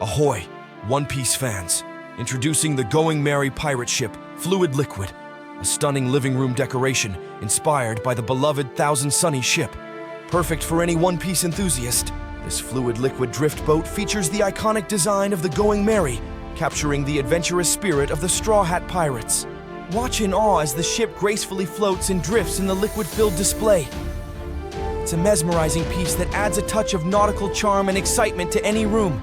Ahoy, One Piece fans. Introducing the Going Merry pirate ship, Fluid Liquid, a stunning living room decoration inspired by the beloved Thousand Sunny ship. Perfect for any One Piece enthusiast, this Fluid Liquid drift boat features the iconic design of the Going Merry, capturing the adventurous spirit of the Straw Hat Pirates. Watch in awe as the ship gracefully floats and drifts in the liquid-filled display. It's a mesmerizing piece that adds a touch of nautical charm and excitement to any room.